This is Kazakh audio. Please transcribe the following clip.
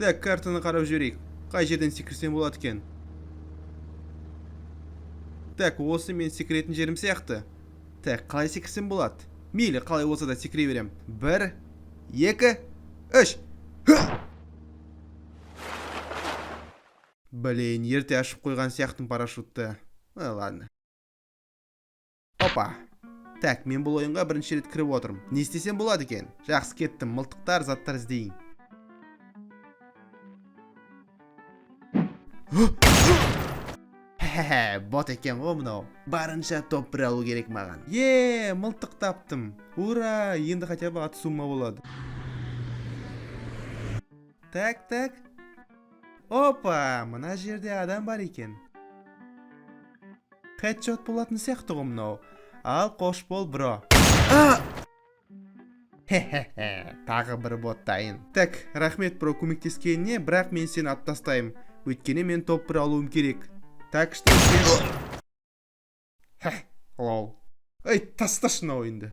Так, картаны қарап жіберейік. Қай жерден секірсем болады екен? Так, осы мен секіретін жерім сияқты. Так, қалай секірсем болады? Мейлі, қалай болса да секіре берем. 1, 2, 3. Блин, ерте ашып қойған сияқтым парашютты. Ладно. Опа. Так, мен бұл ойынға бірінші рет кіріп отырмын. Не істесем болады екен? Жақсы, кеттім. Мылтықтар, заттар іздейін. Бот екен ғой мынау. Барынша топ бір алу керек маған. Мылтық таптым. Ура, енді хотя бы атысуыма болады. Так. Опа, мына жерде адам бар екен. Хедшот болатын сияқты ғой мынау. Ал қош бол, бро. Тағы бір бот дайын. Так, рахмет бро көмектескеніне, бірақ мен сені аттастаймын. Өйткені мен топ бір алуым керек. Так что сен... Лол. Ей, тасташы мына ойынды.